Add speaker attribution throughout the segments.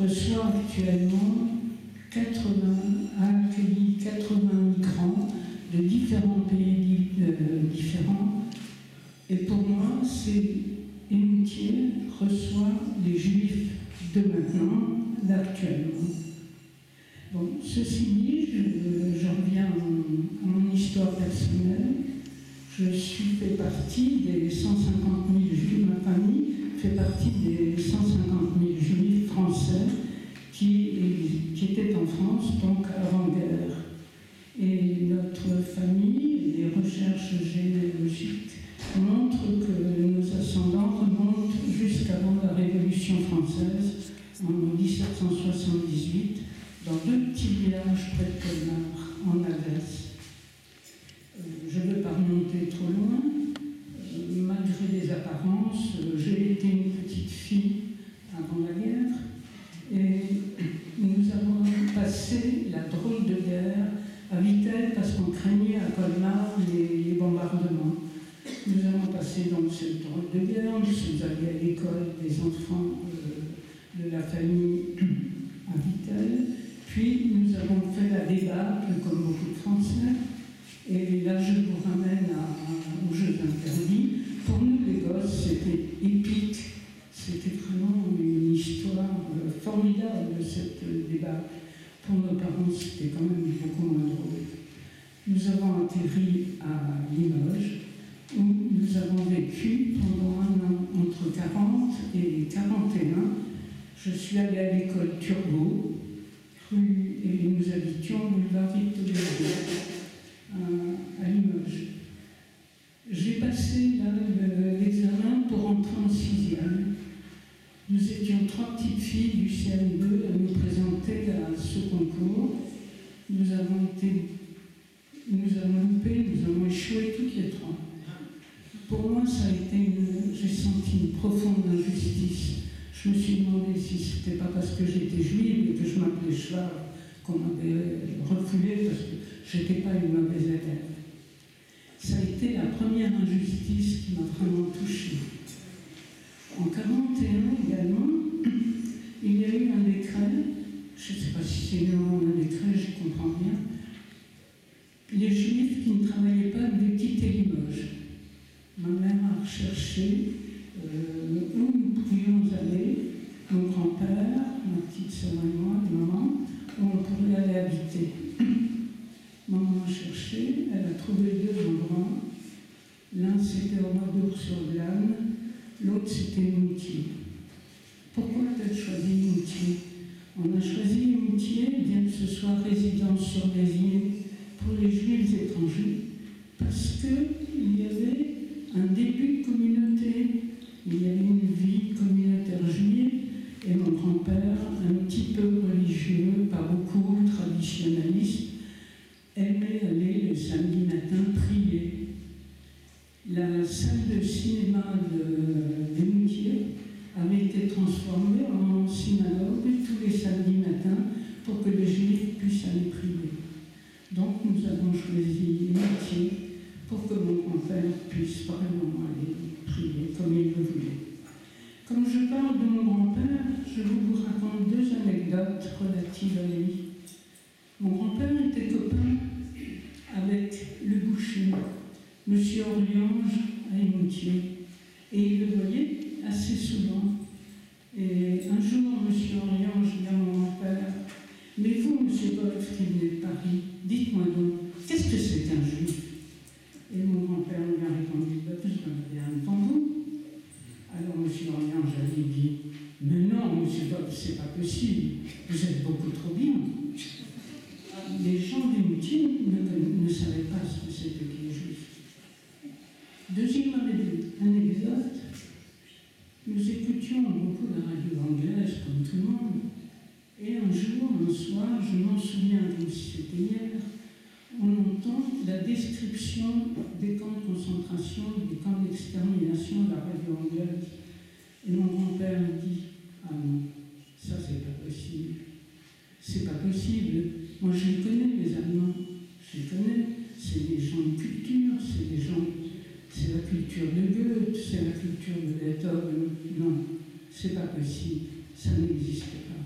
Speaker 1: reçoit actuellement a accueilli 80 migrants de différents pays différents. Et pour moi, Émoutier reçoit les Juifs de maintenant, d'actuellement. Bon, ceci dit, je reviens à mon histoire personnelle. Je fais partie des 150 000 Juifs, ma famille fait partie des 150 000 Juifs français qui étaient en France, donc avant-guerre. Et notre famille, les recherches généalogiques montrent que nos ascendants remontent jusqu'avant la Révolution française, en 1778, dans 2 petits villages près de Colmar, en Alsace. Je ne veux pas remonter trop loin. Malgré les apparences, j'ai été une petite fille avant la guerre et nous avons passé la drôle de guerre à Vittel parce qu'on craignait à Colmar les bombardements. Nous avons passé donc cette drôle de guerre, nous sommes allés à l'école des enfants de la famille à Vittel, puis nous avons fait la débâcle comme beaucoup de Français. Et là, je vous ramène aux Jeux interdits. Pour nous, les gosses, c'était épique. C'était vraiment une histoire formidable, cette débâcle. Pour nos parents, c'était quand même beaucoup moins drôle. Nous avons atterri à Limoges, où nous avons vécu pendant un an, entre 40 et 41. Je suis allée à l'école Turgot, et nous habitions boulevard Victor à Limoges. J'ai passé là l'examen pour entrer en 6e. Nous étions 3 petites filles du CM2 à nous présenter à ce concours. Nous avons loupé, nous avons échoué toutes les 3. Pour moi, ça a été j'ai senti une profonde injustice. Je me suis demandé si c'était pas parce que j'étais juive et que je m'appelais Schwab qu'on m'avait refoulé parce que j'étais pas une mauvaise élève. Ça a été la première injustice qui m'a vraiment touchée. En 1941 également, il y a eu un décret, je ne sais pas si c'est un décret, je ne comprends rien. Les Juifs qui ne travaillaient pas devaient quitter Limoges. Ma mère a recherché où nous pouvions aller, mon grand-père, ma petite sœur et moi, maman, où on pourrait aller habiter. Maman a cherché, elle a trouvé 2 endroits. L'un c'était au Mois-d'Ours-sur-Glane, l'autre c'était Moutier. Pourquoi a-t-elle choisi Moutier? On a choisi Moutier, bien que ce soit résidence surveillée pour les Juifs étrangers, parce qu'il y avait un début de communauté, il y avait une vie communautaire juive, et mon grand-père, un petit peu religieux, pas beaucoup, traditionnaliste, aimait aller le samedi matin prier. La salle de cinéma de Moutier avait été transformée en synagogue tous les samedis matins pour que les Juifs puissent aller prier. Donc nous avons choisi Moutier pour que mon grand-père puisse vraiment aller prier comme il le voulait. Comme je parle de mon grand-père, je vous raconte 2 anecdotes relatives à lui. Mon grand-père était copain avec le boucher, M. Orliange à Émoutier, et il le voyait assez souvent. Et un jour, M. Orliange dit à mon grand-père: « Mais vous, M. Wolf, qui venez de Paris, dites-moi donc, qu'est-ce que c'est qu'un juif ?» Et mon grand-père lui a répondu: « Je me regarde devant vous. » Alors M. Orliange a dit: « Mais non, M. Wolf, c'est pas possible, vous êtes beaucoup trop bien. » Les gens d'Émoutier ne savaient pas ce que c'était que les Juifs. Deuxième anecdote, nous écoutions beaucoup la radio anglaise, comme tout le monde, et un jour, un soir, je m'en souviens comme si c'était hier, on entend la description des camps de concentration, des camps d'extermination de la radio anglaise. Et mon grand-père me dit: « Ah non, ça c'est pas possible. C'est pas possible. Moi je les connais, les Allemands. Je les connais. C'est des gens de culture, c'est des gens... C'est la culture de Goethe, c'est la culture de Beethoven. Non, c'est pas possible. Ça n'existe pas. »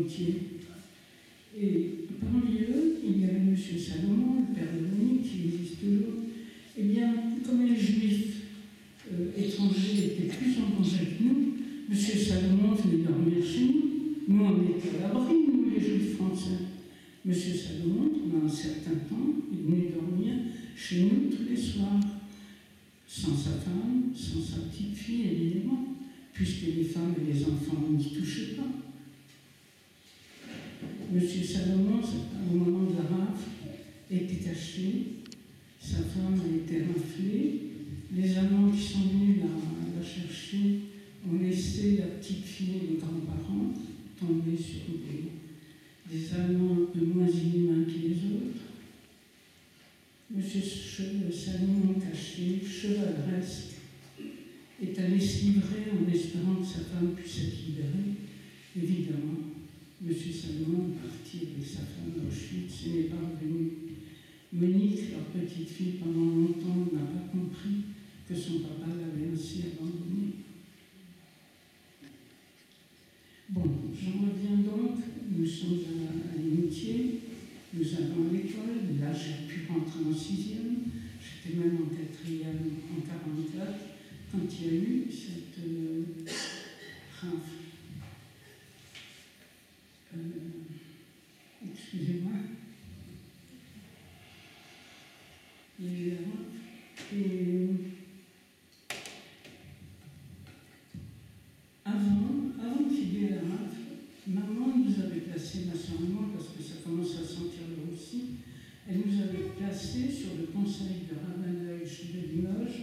Speaker 1: Moutier. Et parmi eux, il y avait M. Salomon, le père de Denis, qui existe toujours. Eh bien, comme les Juifs étrangers étaient plus en danger que nous, M. Salomon venait dormir chez nous. Nous, on était à l'abri, nous, les Juifs français. M. Salomon, pendant un certain temps, est venu dormir chez nous tous les soirs, sans sa femme, sans sa petite fille, évidemment, puisque les femmes et les enfants n'y touchaient pas. M. Salomon, au moment de la rafle, était caché, sa femme a été raflée, les Allemands qui sont venus la chercher ont laissé la petite fille et les grands-parents tomber sur des Allemands un peu moins inhumains que les autres. M. Salomon, caché, chevaleresque, est allé se livrer en espérant que sa femme puisse être libérée. Évidemment, M. Salomon est parti avec sa femme à Auschwitz et n'est pas revenu. Monique, leur petite fille, pendant longtemps, n'a pas compris que son papa l'avait ainsi abandonné. Bon, j'en reviens donc. Nous sommes à l'amitié, nous allons à l'école. Là, j'ai pu rentrer en 6e. J'étais même en 4e en 1944 quand il y a eu cette rafle. Excusez-moi. Il y a eu la rafle. Et avant qu'il y ait la rafle, maman nous avait placés, ma soeur et moi, parce que ça commence à sentir le roussi, elle nous avait placés sur le conseil de Ravaneuil de Limoges,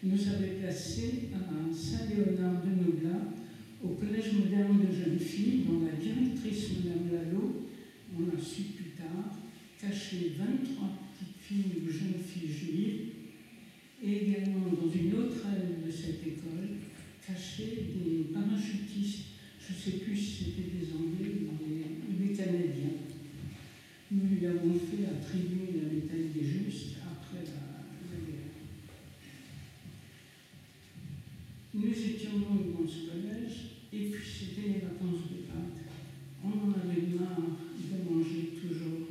Speaker 1: nous avait placés à Saint-Léonard-de-Noblat, au collège moderne de jeunes filles, dont la directrice, Mme Lalo, on l'a su plus tard, cachait 23 petites filles ou jeunes filles juives, et également dans une autre aile de cette école, cachait des parachutistes. Je ne sais plus si c'était des Anglais ou des Canadiens. Nous lui avons fait attribuer la médaille des Justes après la guerre. Nous étions donc dans ce collège, et puis c'était les vacances de Pâques. On en avait marre de manger toujours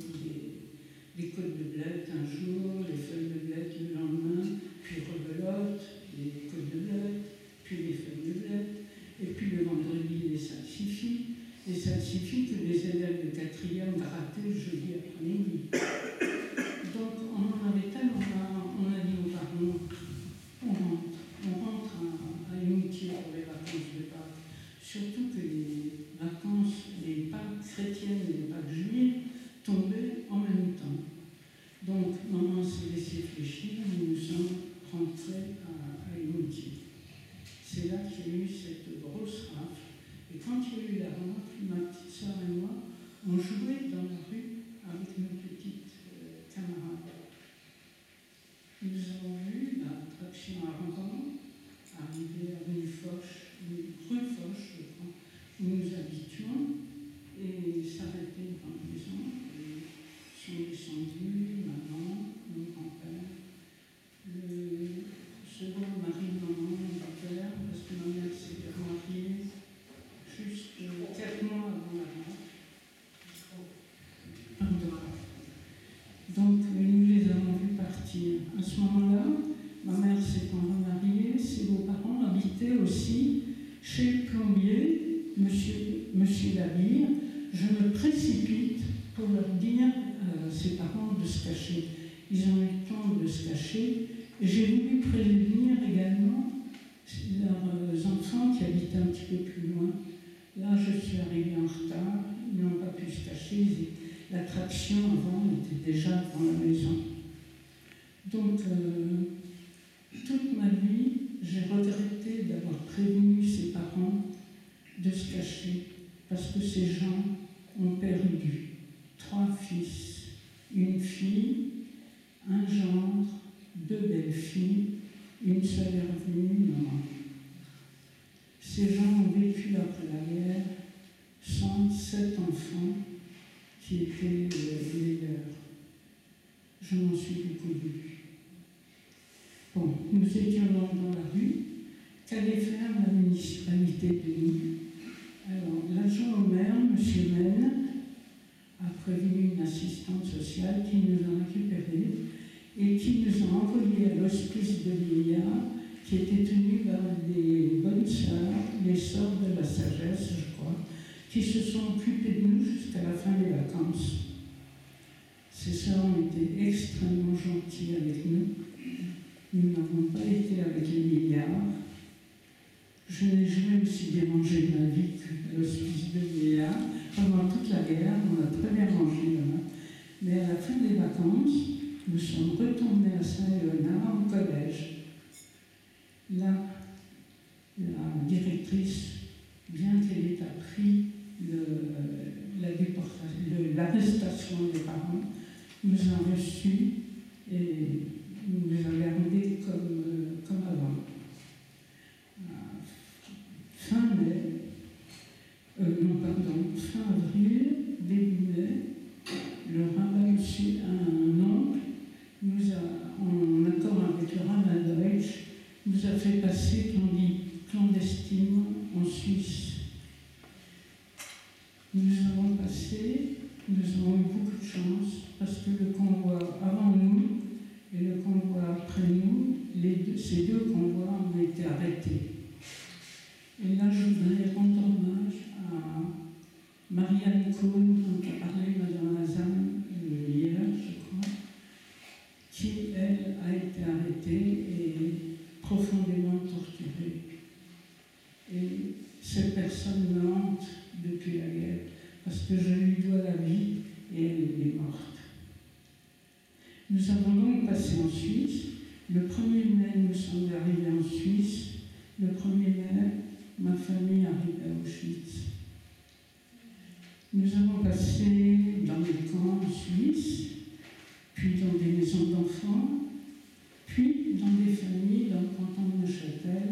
Speaker 1: des côtes de blettes un jour, les feuilles de blettes le lendemain, puis rebelote, les côtes de blettes, puis les feuilles de blettes. Et puis le vendredi, les salsifis que les élèves de 4e grattaient le jeudi après-midi. Donc on en avait tellement marre, on a dit aux parents, on rentre à Moutier pour les vacances de Pâques. Surtout que les Pâques chrétiennes et les Pâques juives tombaient en même temps. Donc maman s'est laissée fléchir et nous sommes rentrés à Moutier. C'est là qu'il y a eu cette grosse rafle. Et quand il y a eu la rafle, ma petite soeur et moi, on jouait dans la rue avec nos petites camarades. Nous avons vu l'attraction à Rangon arriver à rue Foch, je crois, où nous habitions, et s'arrêter devant la maison. Et sont descendus, maman, mon grand-père, le second mari de maman, mon père, parce que ma mère s'était mariée juste 4 mois avant la mort. Pardon. Donc nous les avons vus partir. À ce moment-là, ma mère s'étant remariée, ses beaux-parents habitaient aussi chez le plombier, monsieur Labire. Je me précipite pour leur dire à ses parents de se cacher. Ils ont eu le temps de se cacher. J'ai voulu prévenir également leurs enfants qui habitaient un petit peu plus loin. Là, je suis arrivée en retard. Ils n'ont pas pu se cacher. L'attraction avant était déjà devant la maison. Donc, toute ma vie, j'ai regretté d'avoir prévenu ses parents de se cacher, parce que ces gens ont perdu 3 fils, une fille, un gendre, 2 belles-filles, une seule est revenue, maman. Ces gens ont vécu après la guerre sans 7 enfants qui étaient les leurs. Je m'en suis beaucoup voulu. Bon, nous étions donc dans la rue. Qu'allait faire la municipalité de Nîmes? Alors, l'adjoint au maire, M. Mel, qui se sont occupés de nous jusqu'à la fin des vacances. Ces sœurs ont été extrêmement gentilles avec nous. Nous n'avons pas été avec les milliards. Je n'ai jamais aussi bien mangé de ma vie que l'hospice de milliards. Pendant toute la guerre, on a très bien mangé là-bas. Mais à la fin des vacances, nous sommes retournés à Saint-Léonard en collège. Là, la directrice, bien qu'elle ait appris l'arrestation des parents, nous a reçus et nous a gardés comme avant. Fin avril, début mai, le rabbin aussi, un oncle, en accord avec le rabbin Deutsch, nous a fait passer clandestinement en Suisse. Nous avons eu beaucoup de chance parce que le convoi avant nous et le convoi après nous, ces deux convois ont été arrêtés. Et là, je voudrais rendre hommage à Marianne Cohn, dont a parlé Madame Hazan hier, je crois, qui, elle, a été arrêtée et profondément torturée. Et cette personne me hante depuis la guerre, parce que je lui dois la vie et elle est morte. Nous avons donc passé en Suisse. Le 1er mai, nous sommes arrivés en Suisse. Le 1er mai, ma famille arrivait à Auschwitz. Nous avons passé dans les camps en Suisse, puis dans des maisons d'enfants, puis dans des familles dans le canton de Neuchâtel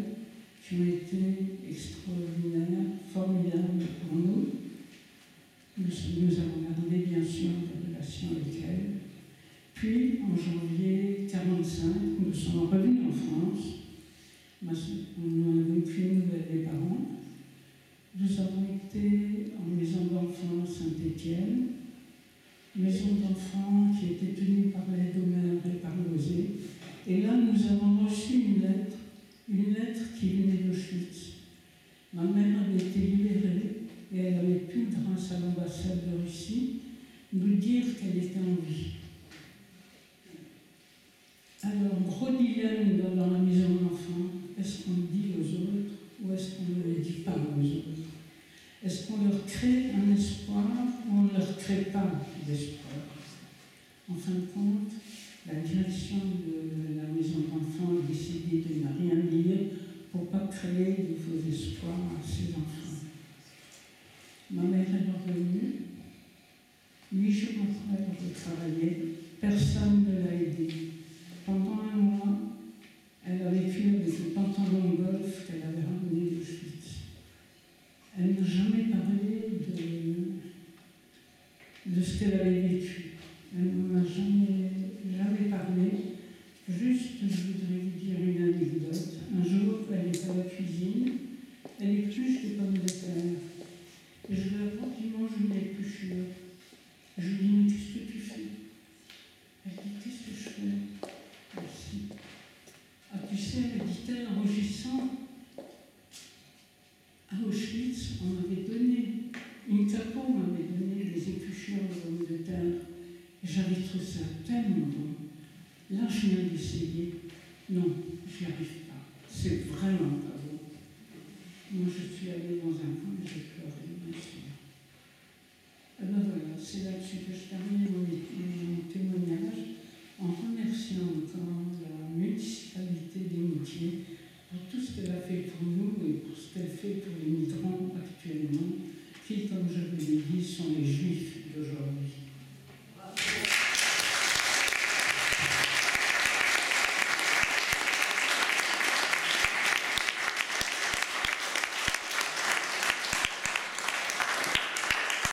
Speaker 1: qui ont été extraordinaires, formidables pour nous. Nous avons gardé bien sûr des relations avec elles. Puis en janvier 1945, nous sommes revenus en France. On a vécu une nouvelle des parents. Nous avons été en maison d'enfants Saint-Étienne, maison d'enfants qui était tenue par l'aide aux mères et par l'OSE. Et là, nous avons reçu une lettre qui venait d'Auschwitz. Ma mère avait été libérée et elle avait pu, grâce à l'ambassade de Russie, nous dire qu'elle était en vie. Alors, gros dilemme dans la maison d'enfants, est-ce qu'on le dit aux autres ou est-ce qu'on ne le dit pas aux autres? Est-ce qu'on leur crée un espoir ou on ne leur crée pas d'espoir? En fin de compte, la direction de la maison d'enfants a décidé de ne rien dire pour ne pas créer de faux espoirs à ses enfants. Ma mère est revenue. 8 jours après avoir travaillé, personne ne l'a aidée. Pendant un mois, elle a vécu avec le pantalon golf qu'elle avait ramené d'Auschwitz. Elle n'a jamais parlé de ce qu'elle avait vécu. Elle